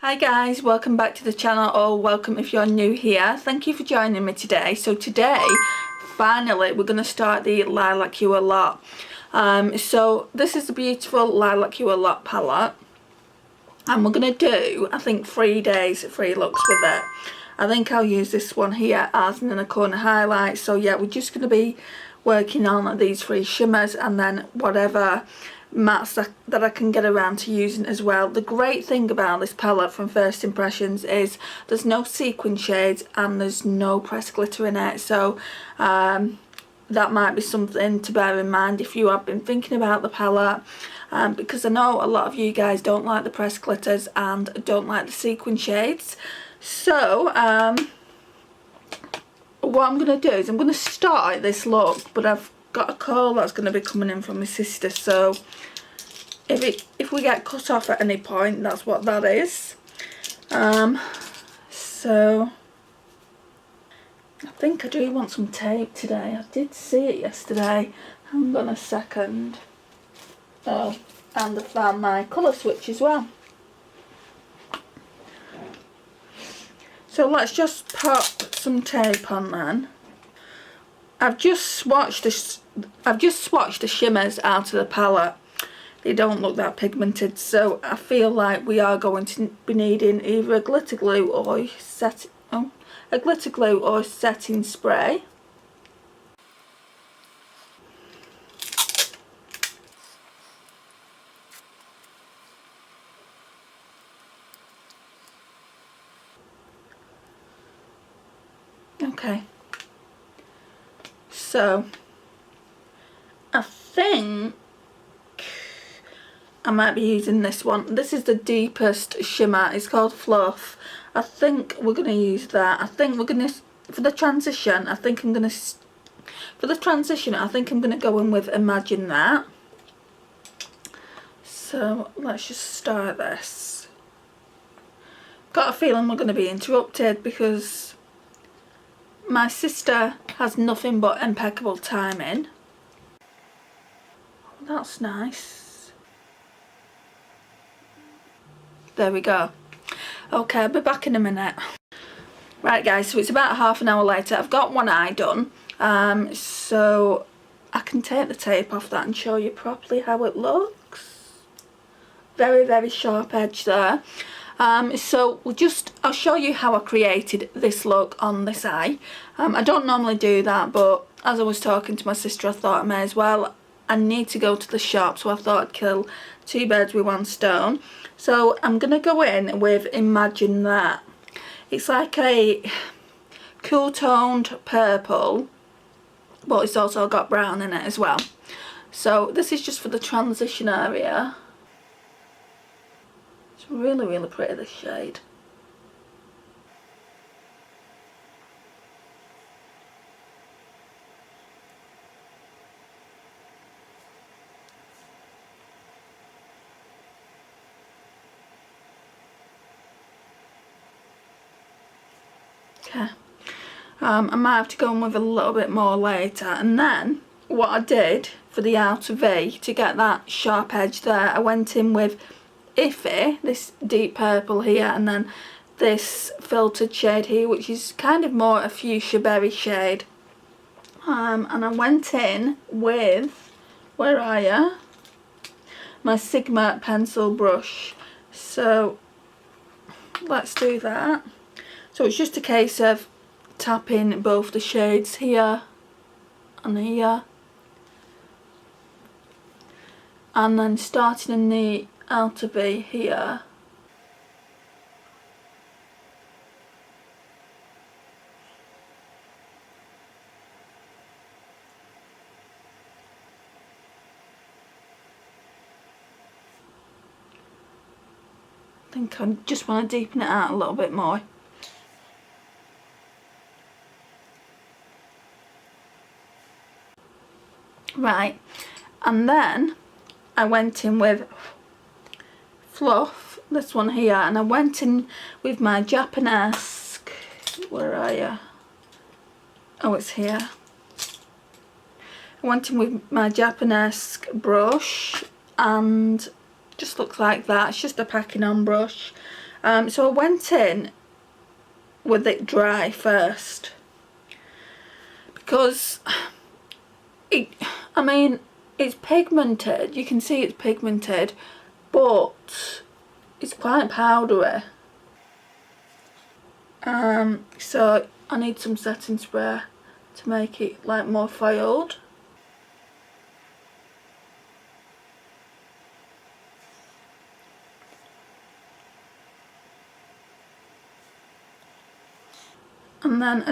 Hi guys, welcome back to the channel, or welcome if you're new here. Thank you for joining me today. So today, finally, we're going to start the Lilac You A Lot. So this is the beautiful Lilac You A Lot palette. And we're going to do, I think, 3 days, 3 looks with it. I think I'll use this one here as an inner corner highlight. So yeah, we're just going to be working on these 3 shimmers and then whatever mattes that I can get around to using as well. The great thing about this palette from first impressions is there's no sequin shades and there's no pressed glitter in it. So that might be something to bear in mind if you have been thinking about the palette. Because I know a lot of you guys don't like the pressed glitters and don't like the sequin shades. So what I'm going to do is I'm going to start this look, but I've got a call that's going to be coming in from my sister, so if we get cut off at any point, that's what that is. So I think I do want some tape today. I did see it yesterday. Hang on a second. Oh, and I found my colour switch as well. So let's just pop some tape on then. I've just swatched the shimmers out of the palette. They don't look that pigmented, so I feel like we are going to be needing either a glitter glue or setting spray. Okay. So I think I might be using this one. This is the deepest shimmer. It's called Fluff. I think we're going to use that. I think we're going to, for the transition, I think I'm going to go in with Imagine That. So let's just start this. Got a feeling we're going to be interrupted because my sister has nothing but impeccable timing. That's nice. There we go. Okay, I'll be back in a minute. Right guys, so it's about half an hour later. I've got one eye done. So I can take the tape off that and show you properly how it looks. Very, very sharp edge there. So I'll show you how I created this look on this eye. I don't normally do that, but as I was talking to my sister, I thought I may as well. I need to go to the shop, so I thought I'd kill 2 birds with 1 stone. So I'm going to go in with Imagine That. It's like a cool toned purple, but it's also got brown in it as well. So this is just for the transition area. It's really, really pretty, this shade. Okay. I might have to go in with a little bit more later. And then what I did for the outer V to get that sharp edge there, I went in with Iffy, this deep purple here, and then this filtered shade here, which is kind of more a fuchsia berry shade. And I went in with, where are you? My Sigma pencil brush. So let's do that. So it's just a case of tapping both the shades here and here, and then starting in the outer V here. I think I just want to deepen it out a little bit more. Right, and then I went in with Fluff, this one here, and I went in with my Japanese, where are you? Oh, it's here. I went in with my Japanese brush and just looks like that. It's just a packing on brush. So I went in with it dry first, because I mean, it's pigmented, you can see it's pigmented, but it's quite powdery. So I need some setting spray to make it like more foiled. And then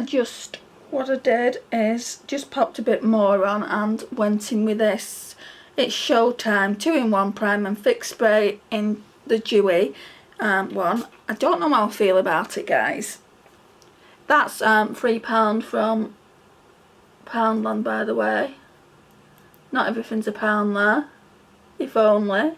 what I did is just popped a bit more on and went in with this. It's Showtime 2-in-1 Prime and Fix Spray in the dewy one. I don't know how I feel about it, guys. That's £3 from Poundland, by the way. Not everything's a pound there, if only.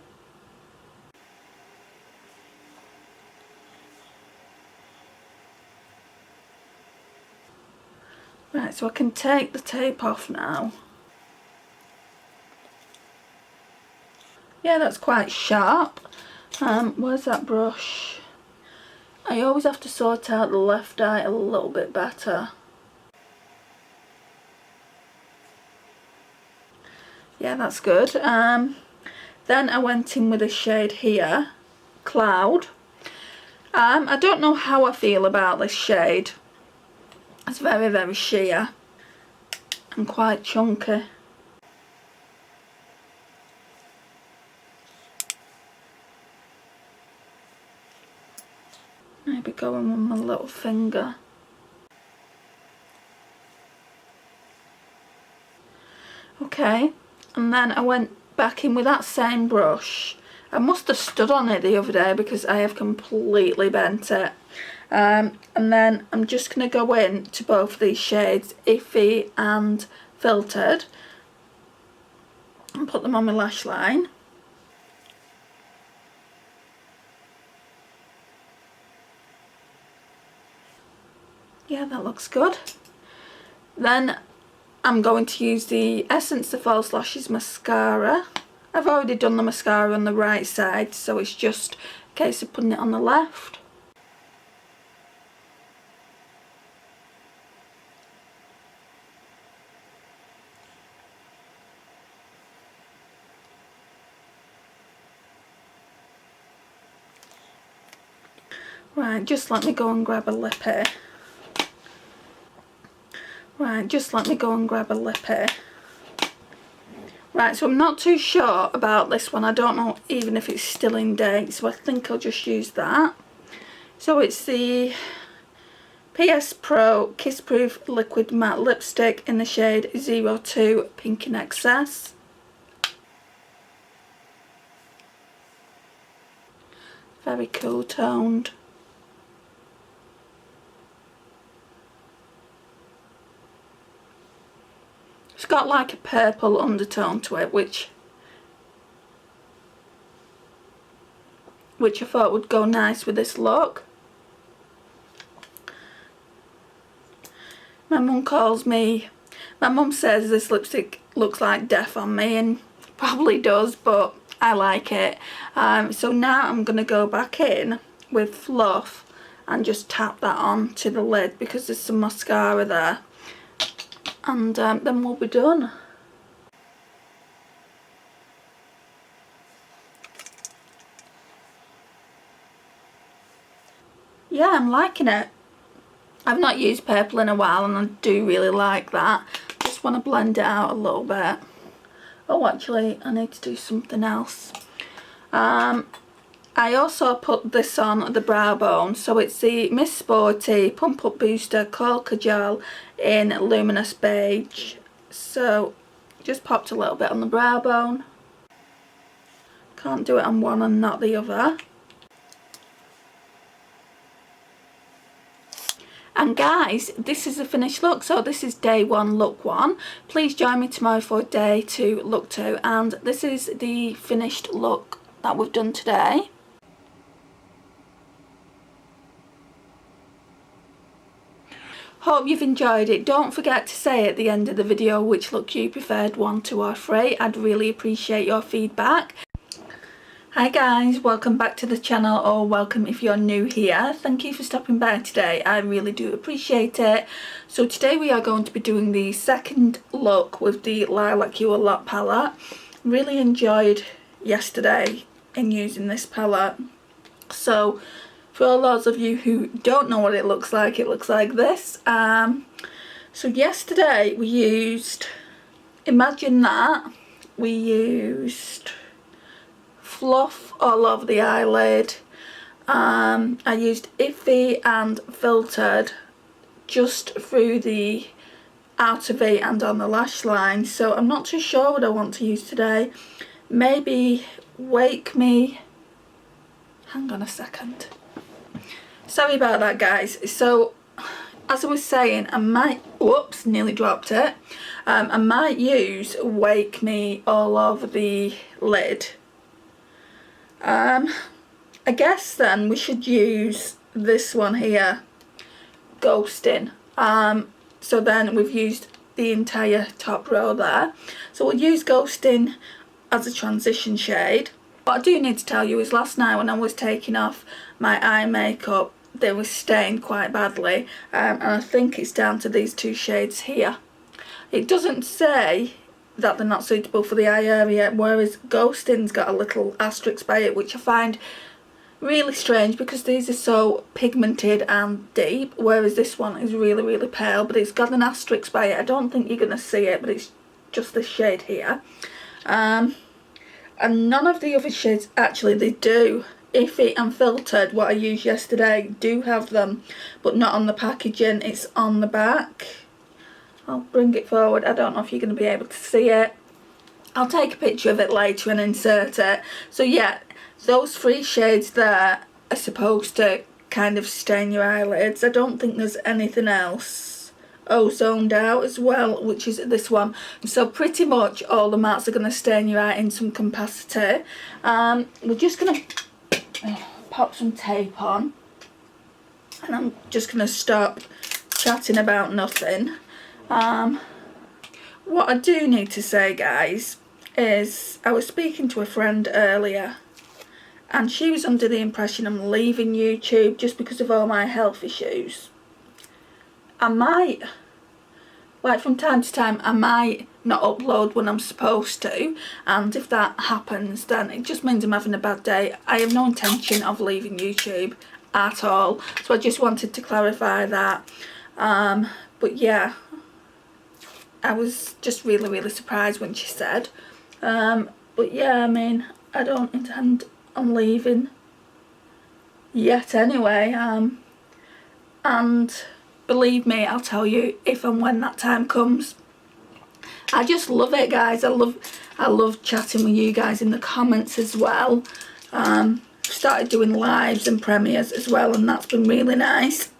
Right, so I can take the tape off now. Yeah, that's quite sharp. Where's that brush? I always have to sort out the left eye a little bit better. Yeah, that's good. Then I went in with a shade here, Cloud. I don't know how I feel about this shade. It's very, very sheer and quite chunky. Maybe going with my little finger. Okay, and then I went back in with that same brush. I must have stood on it the other day because I have completely bent it. And then I'm just going to go in to both of these shades, Iffy and Filtered, and put them on my lash line. Yeah, that looks good. Then I'm going to use the Essence The False Lashes mascara. I've already done the mascara on the right side, so it's just a case of putting it on the left. Right, just let me go and grab a lippy. Right, so I'm not too sure about this one. I don't know even if it's still in date, so I think I'll just use that. So it's the PS Pro Kiss Proof Liquid Matte Lipstick in the shade 02 Pink in Excess. Very cool toned. It's got like a purple undertone to it, which I thought would go nice with this look. My mum says this lipstick looks like death on me, and probably does, but I like it. So now I'm going to go back in with Fluff and just tap that on to the lid because there's some mascara there. And then we'll be done. Yeah, I'm liking it. I've not used purple in a while and I do really like that. Just want to blend it out a little bit. Oh, actually, I need to do something else. I also put this on the brow bone. So it's the Miss Sporty Pump Up Booster Coral Kajal in Luminous Beige. So just popped a little bit on the brow bone. Can't do it on one and not the other. And guys, this is the finished look. So this is day one, look one. Please join me tomorrow for day two, look two. And this is the finished look that we've done today. Hope you've enjoyed it. Don't forget to say at the end of the video which look you preferred, 1, 2 or 3. I'd really appreciate your feedback. Hi guys, welcome back to the channel, or welcome if you're new here. Thank you for stopping by today, I really do appreciate it. So today we are going to be doing the second look with the Lilac You a Lot palette. Really enjoyed yesterday in using this palette. So for all those of you who don't know what it looks like this. So yesterday we used, imagine that, we used fluff all over the eyelid. I used Iffy and filtered just through the outer V and on the lash line. So I'm not too sure what I want to use today. Maybe Wake Me. Hang on a second. Sorry about that guys. So as I was saying, I might, whoops, nearly dropped it. I might use Wake Me all over the lid. I guess then we should use this one here, Ghosting. So then we've used the entire top row there. So we'll use Ghosting as a transition shade. What I do need to tell you is last night when I was taking off my eye makeup, they were stained quite badly, and I think it's down to these two shades here. It doesn't say that they're not suitable for the eye area, whereas Ghosting's got a little asterisk by it, which I find really strange because these are so pigmented and deep, whereas this one is really, really pale, but it's got an asterisk by it. I don't think you're going to see it, but it's just this shade here. And none of the other shades, actually they do. Iffy and filtered, what I used yesterday, do have them, but not on the packaging, it's on the back. I'll bring it forward. I don't know if you're going to be able to see it. I'll take a picture of it later and insert it. So yeah, those three shades there are supposed to kind of stain your eyelids. I don't think there's anything else. Oh, Zoned Out as well, which is this one. So pretty much all the mattes are going to stain your eye in some capacity. We're just going to pop some tape on, and I'm just going to stop chatting about nothing. What I do need to say guys is I was speaking to a friend earlier and she was under the impression I'm leaving YouTube just because of all my health issues. I might, like from time to time, I might not upload when I'm supposed to, and if that happens then it just means I'm having a bad day. I have no intention of leaving YouTube at all, so I just wanted to clarify that. But yeah, I was just really, really surprised when she said. But yeah, I mean, I don't intend on leaving yet anyway. And believe me, I'll tell you if and when that time comes. I just love it guys. I love chatting with you guys in the comments as well. Started doing lives and premieres as well, and that's been really nice.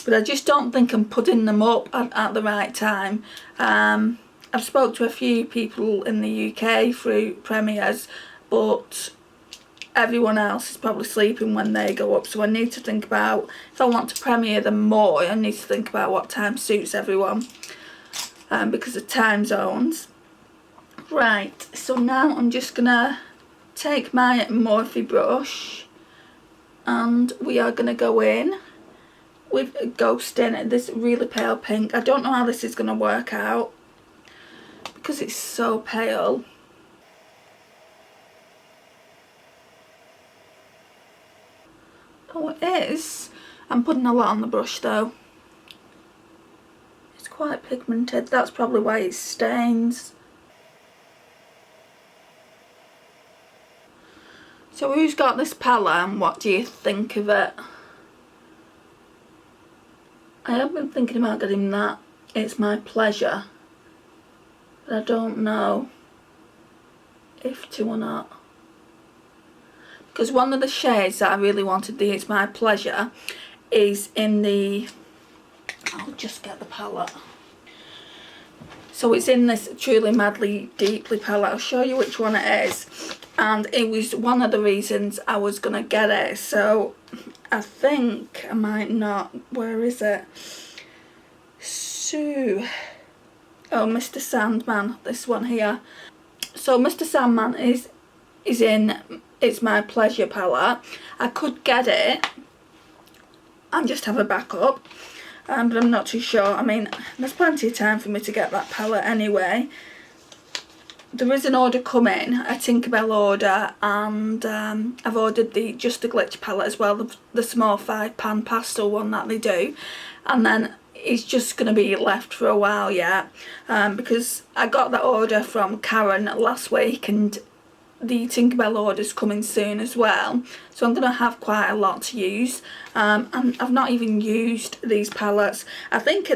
But I just don't think I'm putting them up at the right time. I've spoke to a few people in the UK through premieres, but everyone else is probably sleeping when they go up, so I need to think about, if I want to premiere them more, I need to think about what time suits everyone, because of time zones. Right, so now I'm just gonna take my Morphe brush and we are gonna go in with Ghosting, this really pale pink. I don't know how this is going to work out because it's so pale. Oh, it is. I'm putting a lot on the brush though. It's quite pigmented. That's probably why it stains. So who's got this palette and what do you think of it? I have been thinking about getting that It's My Pleasure, but I don't know if to or not. Because one of the shades that I really wanted, the It's My Pleasure, is in the, I'll just get the palette. So it's in this Truly Madly Deeply palette. I'll show you which one it is. And it was one of the reasons I was going to get it. So I think I might not. Where is it? So, oh, Mr. Sandman, this one here. So Mr. Sandman is in It's My Pleasure palette. I could get it and just have a backup, but I'm not too sure. I mean, there's plenty of time for me to get that palette anyway. There is an order coming, a Tinkerbell order, and I've ordered the Just a Glitch palette as well, the small 5-pan pastel one that they do, and then it's just going to be left for a while yet, because I got that order from Karen last week, and the Tinkerbell order's coming soon as well, so I'm going to have quite a lot to use, and I've not even used these palettes. I think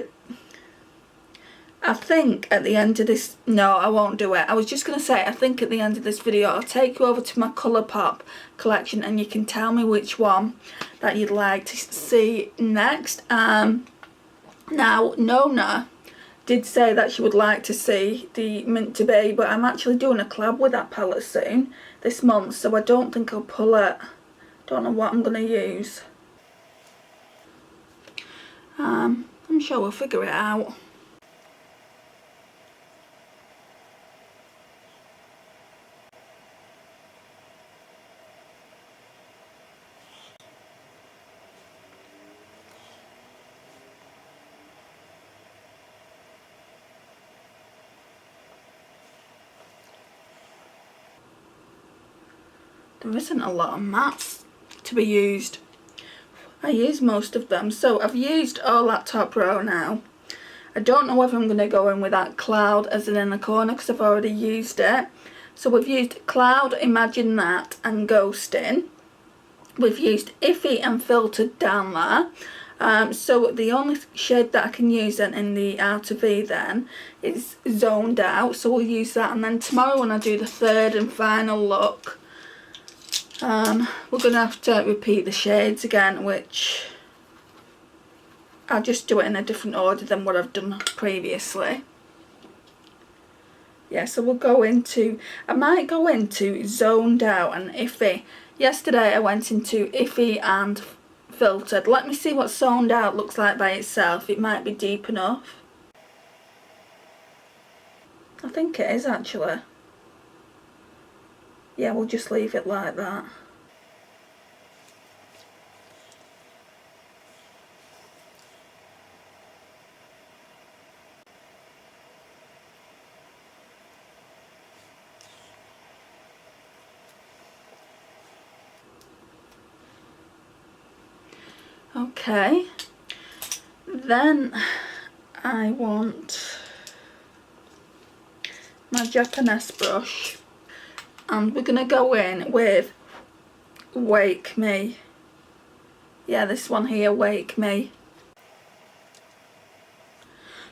at the end of this, no, I won't do it. I was just going to say, I think at the end of this video, I'll take you over to my Colourpop collection and you can tell me which one that you'd like to see next. Now, Nona did say that she would like to see the Mint to Be, but I'm actually doing a collab with that palette soon, this month, so I don't think I'll pull it. Don't know what I'm going to use. I'm sure we'll figure it out. There isn't a lot of mattes to be used. I use most of them. So I've used all that top row now. I don't know whether I'm going to go in with that Cloud as an inner corner because I've already used it. So we've used Cloud, Imagine That and Ghosting. We've used Iffy and Filtered down there. So the only shade that I can use then in the Outer V then is Zoned Out. So we'll use that, and then tomorrow when I do the third and final look, we're going to have to repeat the shades again, which I'll just do it in a different order than what I've done previously. Yeah, so we'll go into, I might go into Zoned Out and Iffy. Yesterday I went into Iffy and Filtered. Let me see what Zoned Out looks like by itself. It might be deep enough. I think it is actually. Yeah, we'll just leave it like that. Okay, then I want my Japanese brush, and we're going to go in with Wake Me. Yeah, this one here, Wake Me.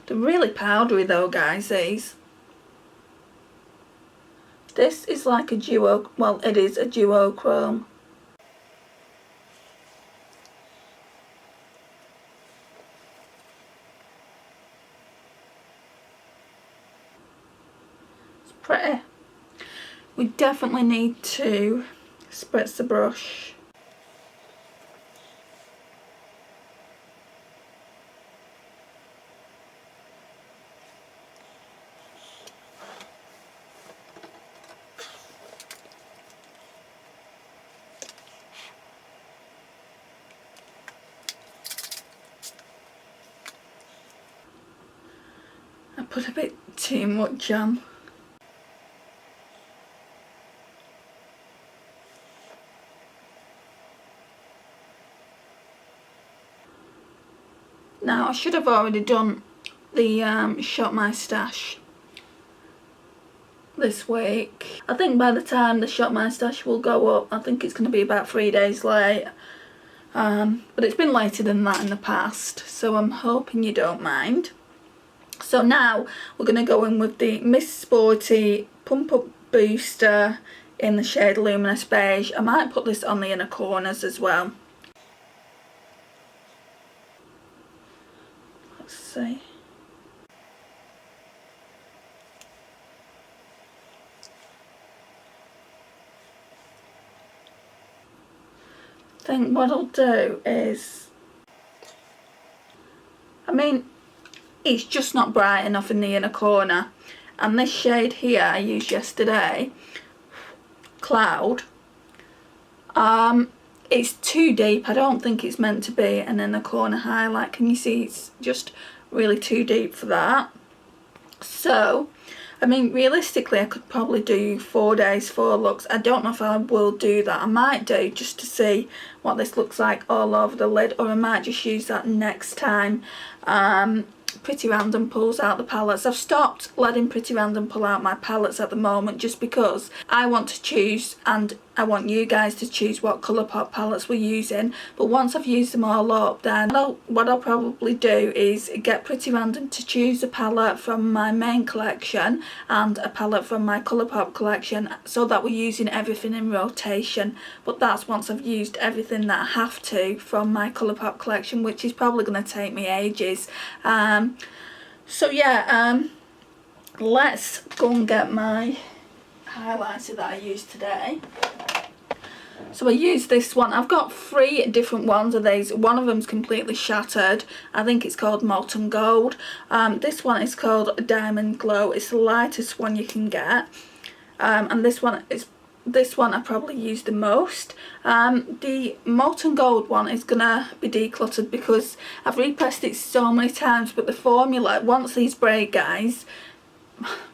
They're really powdery though, guys, these. This is like a duo, well, it is a duochrome. Pretty. We definitely need to spritz the brush. I put a bit too much on. Now I should have already done the Shop My Stash this week. I think by the time the Shop My Stash will go up, I think it's going to be about 3 days late. But it's been later than that in the past, so I'm hoping you don't mind. So now we're going to go in with the Miss Sporty Pump Up Booster in the shade Luminous Beige. I might put this on the inner corners as well. Let's see. I think what I'll do is, I mean, it's just not bright enough in the inner corner. And this shade here I used yesterday, Cloud, it's too deep. I don't think it's meant to be an inner corner highlight. Can you see it's just really too deep for that? So I mean, realistically I could probably do 4 days, 4 looks. I don't know if I will do that. I might do just to see what this looks like all over the lid, or I might just use that next time Pretty Random pulls out the palettes. I've stopped letting Pretty Random pull out my palettes at the moment just because I want to choose, and I want you guys to choose what Colourpop palettes we're using. But once I've used them all up, then what I'll probably do is get Pretty Random to choose a palette from my main collection and a palette from my Colourpop collection, so that we're using everything in rotation. But that's once I've used everything that I have to from my Colourpop collection, which is probably going to take me ages. So yeah, let's go and get my highlighter that I used today. So I used this one. I've got 3 different ones of these. One of them's completely shattered. I think it's called Molten Gold. This one is called Diamond Glow. It's the lightest one you can get. And this one I probably use the most. The Molten Gold one is gonna be decluttered because I've repressed it so many times, but the formula, once these break, guys,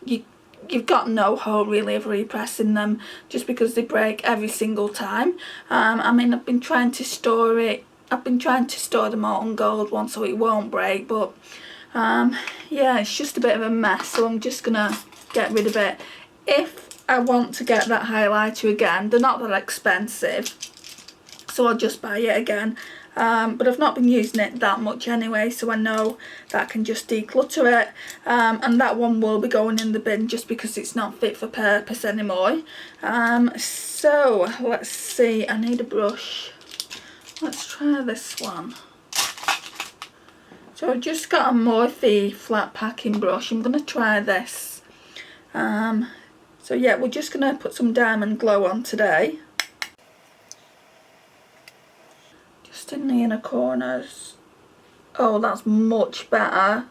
you've got no hope really of repressing them, just because they break every single time. I mean, I've been trying to store the Molten Gold one so it won't break, but yeah, it's just a bit of a mess, so I'm just gonna get rid of it. If I want to get that highlighter again, they're not that expensive, so I'll just buy it again. But I've not been using it that much anyway, so I know that I can just declutter it. And that one will be going in the bin just because it's not fit for purpose anymore. So let's see, I need a brush. Let's try this one. So I've just got a Morphe flat packing brush. I'm going to try this. So yeah, we're just going to put some Diamond Glow on today. Just in the inner corners. Oh, that's much better.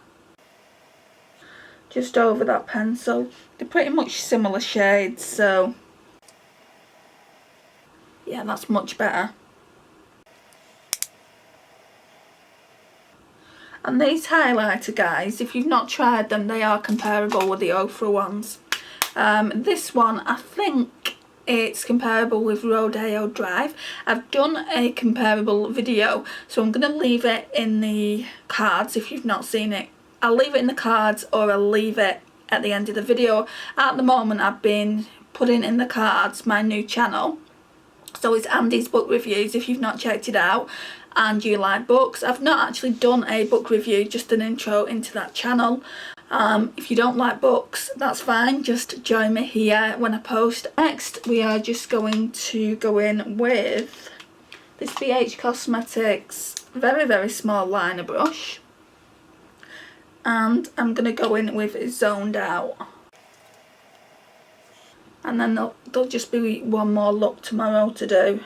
Just over that pencil. They're pretty much similar shades, so yeah, that's much better. And these highlighter, guys, if you've not tried them, they are comparable with the Ofra ones. This one, I think it's comparable with Rodeo Drive. I've done a comparable video, so I'm going to leave it in the cards if you've not seen it. I'll leave it in the cards, or I'll leave it at the end of the video. At the moment, I've been putting in the cards my new channel. So it's Andy's Book Reviews, if you've not checked it out and you like books. I've not actually done a book review, just an intro into that channel. If you don't like books, that's fine, just join me here when I post. Next, we are just going to go in with this BH Cosmetics very, very small liner brush. And I'm going to go in with Zoned Out. And then there'll just be one more look tomorrow to do.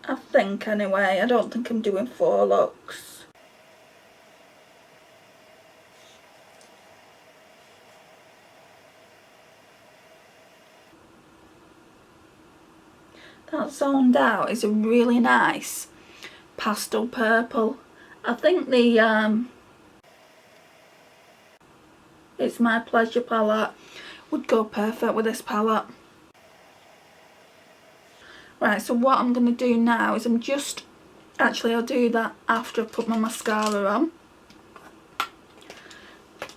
I think, anyway. I don't think I'm doing 4 looks. That Zoned Out is a really nice pastel purple. I think the It's My Pleasure palette would go perfect with this palette. Right, so what I'm going to do now is I'll do that after I put my mascara on.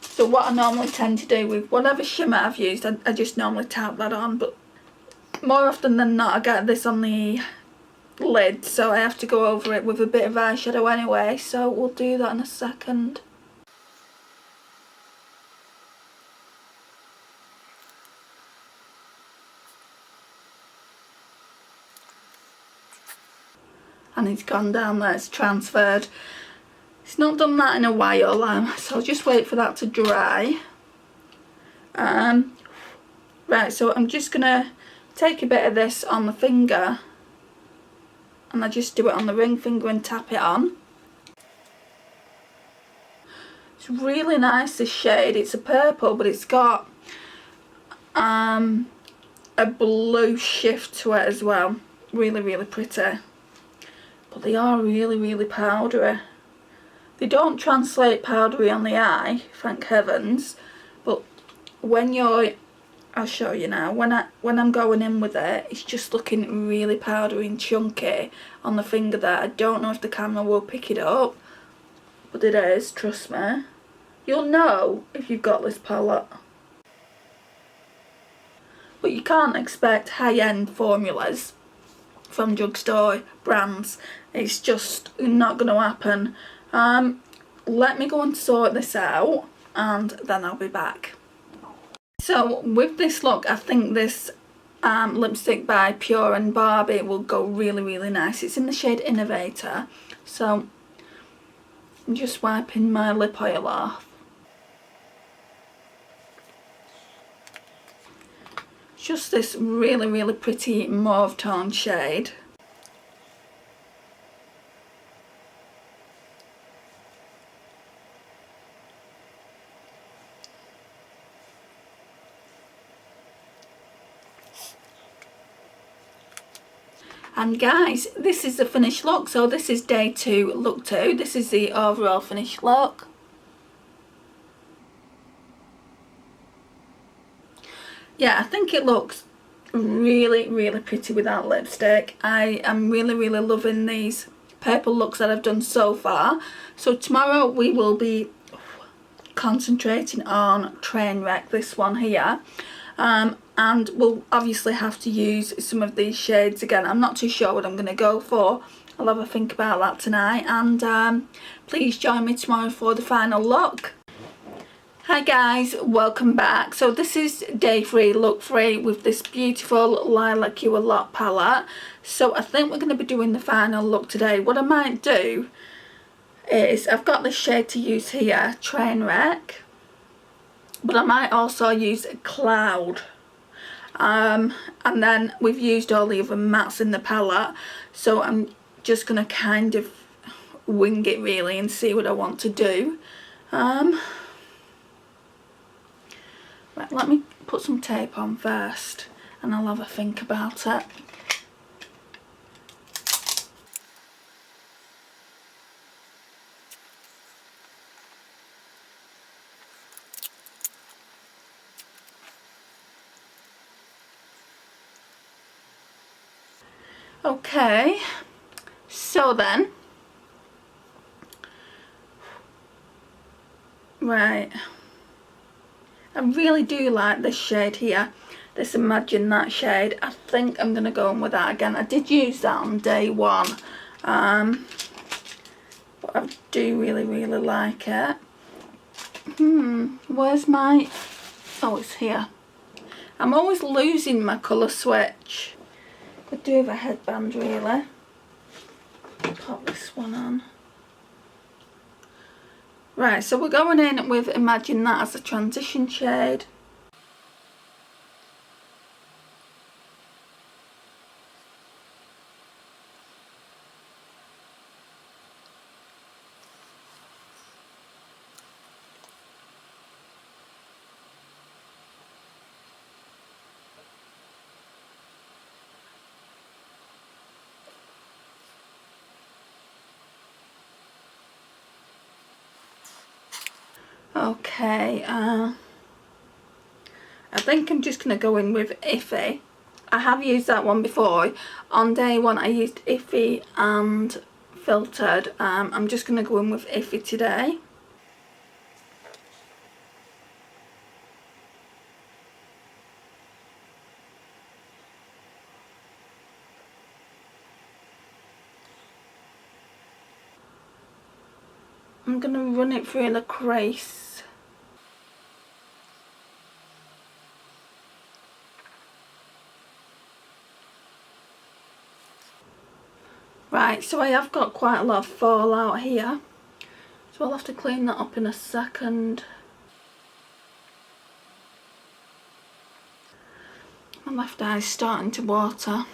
So what I normally tend to do with whatever shimmer I've used, I just normally tap that on, but more often than not I get this on the lid, so I have to go over it with a bit of eyeshadow anyway, so we'll do that in a second. And it's gone down there, it's transferred. It's not done that in a while, so I'll just wait for that to dry. Right, so I'm just gonna take a bit of this on the finger, and I just do it on the ring finger and tap it on. It's It's really nice, this shade. It's a purple, but it's got a blue shift to it as well. Really, really pretty. But they are really, really powdery. They don't translate powdery on the eye, thank heavens. But when you're, I'll show you now, when I'm going in with it, it's just looking really powdery and chunky on the finger there. I don't know if the camera will pick it up, but it is, trust me. You'll know if you've got this palette. But you can't expect high-end formulas from drugstore brands. It's just not going to happen. Let me go and sort this out and then I'll be back. So with this look, I think this lipstick by Pure and Barbie will go really, really nice. It's in the shade Innovator. So I'm just wiping my lip oil off. Just this really, really pretty mauve tone shade. And guys, this is the finished look. So this is day 2, look 2. This is the overall finished look. Yeah, I think it looks really, really pretty with that lipstick. I am really, really loving these purple looks that I've done so far. So tomorrow we will be concentrating on Trainwreck, this one here. And we'll obviously have to use some of these shades again. I'm not too sure what I'm going to go for. I'll have a think about that tonight. And please join me tomorrow for the final look. Hi guys, welcome back. So this is day 3, look 3, with this beautiful Lilac You A Lot palette. So I think we're going to be doing the final look today. What I might do is, I've got this shade to use here, Trainwreck, but I might also use Cloud. And then we've used all the other mattes in the palette, so I'm just going to kind of wing it really and see what I want to do. Right, let me put some tape on first and I'll have a think about it. Okay, so then, right, I really do like this shade here, this Imagine That shade. I think I'm going to go in with that again. I did use that on day 1, but I do really, really like it. Where's my, oh, it's here. I'm always losing my colour switch. Could do with a headband really. Pop this one on. Right, so we're going in with Imagine That as a transition shade. Okay, I think I'm just going to go in with Iffy. I have used that one before. On day 1 I used Iffy and Filtered. I'm just going to go in with Iffy today. I'm going to run it through the crease. Right, so I have got quite a lot of fallout here, so I'll have to clean that up in a second. My left eye's starting to water.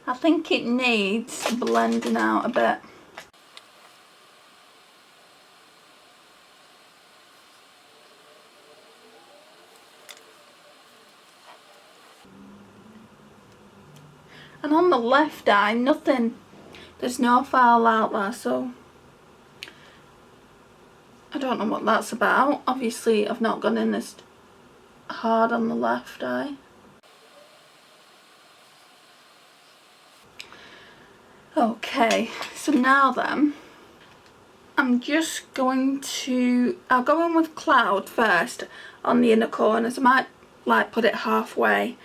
I think it needs blending out a bit. And on the left eye, nothing, there's no foul out there, so I don't know what that's about. Obviously I've not gone in as hard on the left eye. Okay, so now then, I'm just going to, I'll go in with Cloud first on the inner corners. I might like put it halfway,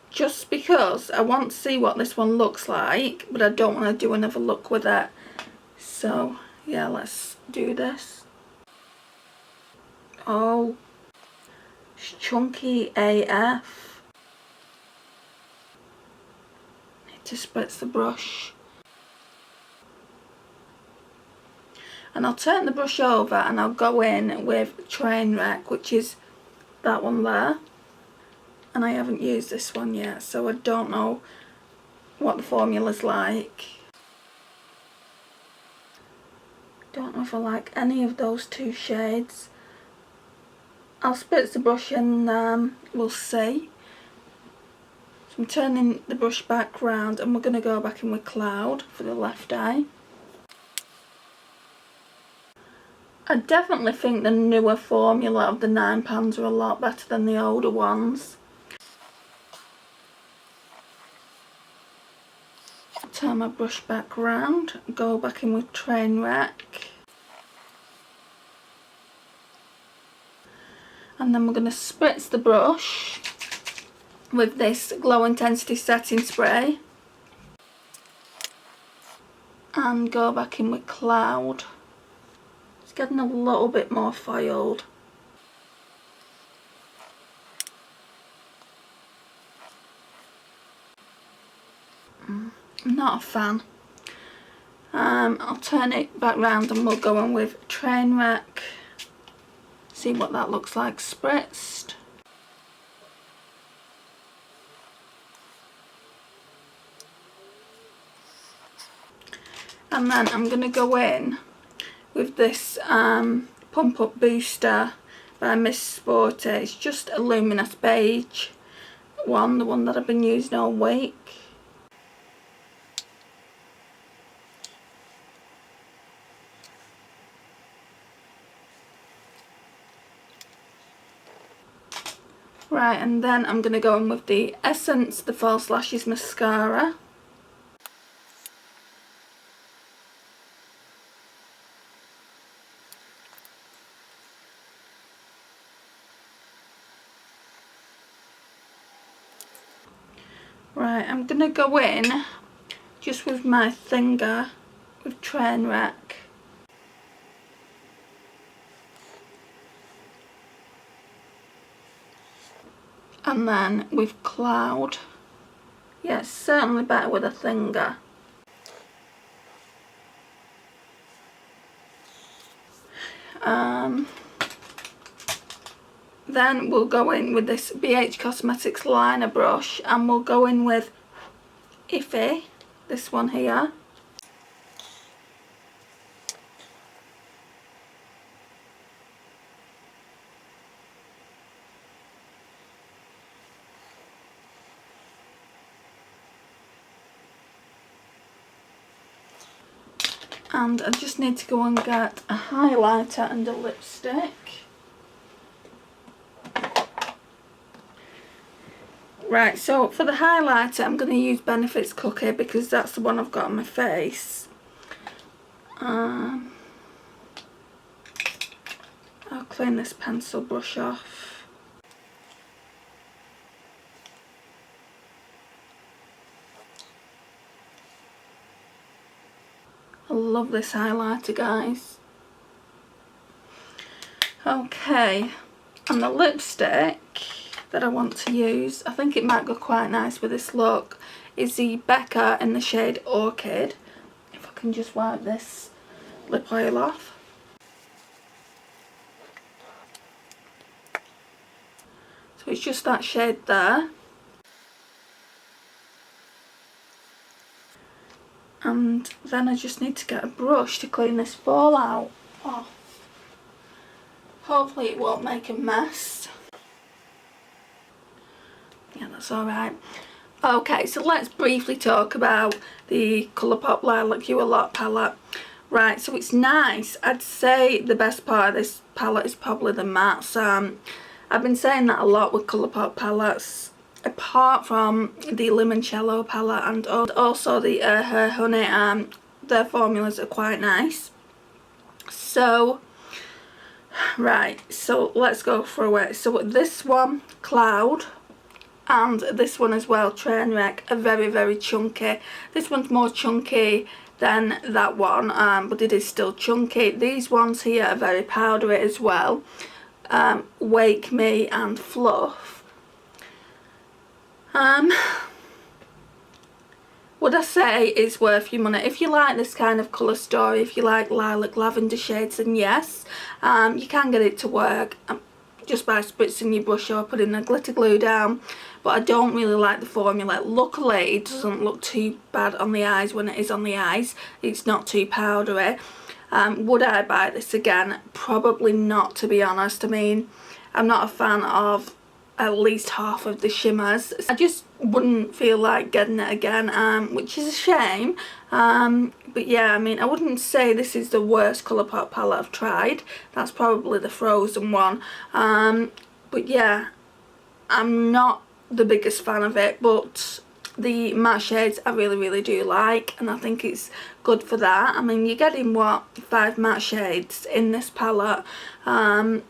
just because I want to see what this one looks like, but I don't want to do another look with it. So yeah, let's do this. Oh, it's chunky AF. Need to spritz the brush. And I'll turn the brush over and I'll go in with Trainwreck, which is that one there. And I haven't used this one yet, so I don't know what the formula's like. Don't know if I like any of those two shades. I'll spritz the brush and we'll see. So I'm turning the brush back round and we're going to go back in with Cloud for the left eye. I definitely think the newer formula of the 9 pans are a lot better than the older ones. Turn my brush back round, go back in with Trainwreck. And then we're going to spritz the brush with this Glow Intensity Setting Spray. And go back in with Cloud. It's getting a little bit more foiled. I'm not a fan. I'll turn it back round and we'll go on with Trainwreck. See what that looks like spritzed. And then I'm going to go in with this Pump Up Booster by Miss Sporty. It's just a luminous beige one, the one that I've been using all week. Right, and then I'm going to go in with the Essence The False Lashes Mascara. Right, I'm going to go in just with my finger with Trainwreck. And then with Cloud. Yeah, it's certainly better with a finger. Then we'll go in with this BH Cosmetics liner brush and we'll go in with Iffy, this one here. And I just need to go and get a highlighter and a lipstick. Right, so for the highlighter I'm going to use Benefits Cookie because that's the one I've got on my face. I'll clean this pencil brush off. I love this highlighter, guys. Okay, and the lipstick that I want to use, I think it might go quite nice with this look, is the Becca in the shade Orchid. If I can just wipe this lip oil off. So it's just that shade there. And then I just need to get a brush to clean this fall out. Oh. Hopefully it won't make a mess. Yeah, that's alright. Okay, so let's briefly talk about the Colourpop Lilac You A Lot palette. Right, so it's nice. I'd say the best part of this palette is probably the mattes. I've been saying that a lot with Colourpop palettes, apart from the Limoncello palette and also the Her Honey. Their formulas are quite nice. So, right, so let's go through it. So this one, Cloud, and this one as well, Trainwreck, are very, very chunky. This one's more chunky than that one, but it is still chunky. These ones here are very powdery as well. Wake Me and Fluff. Would I say it's worth your money? If you like this kind of colour story, if you like lilac lavender shades, then yes, you can get it to work just by spritzing your brush or putting a glitter glue down, but I don't really like the formula. Luckily it doesn't look too bad on the eyes when it is on the eyes. It's not too powdery. Would I buy this again? Probably not, to be honest. I mean, I'm not a fan of at least half of the shimmers. I just wouldn't feel like getting it again, which is a shame. But yeah, I mean, I wouldn't say this is the worst Colourpop palette I've tried. That's probably the Frozen one. But yeah, I'm not the biggest fan of it, but the matte shades I really, really do like, and I think it's good for that. I mean, you're getting, what, 5 matte shades in this palette, and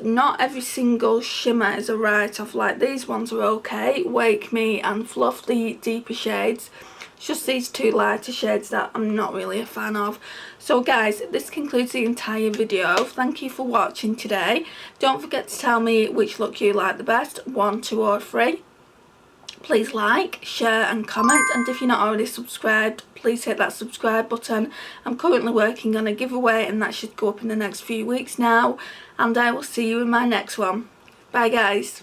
not every single shimmer is a write-off. Like, these ones are okay, Wake Me and Fluff, the deeper shades. It's just these two lighter shades that I'm not really a fan of. So guys, this concludes the entire video. Thank you for watching today. Don't forget to tell me which look you like the best, 1, 2 or 3. Please like, share and comment, and if you're not already subscribed, please hit that subscribe button. I'm currently working on a giveaway and that should go up in the next few weeks now, and I will see you in my next one. Bye guys.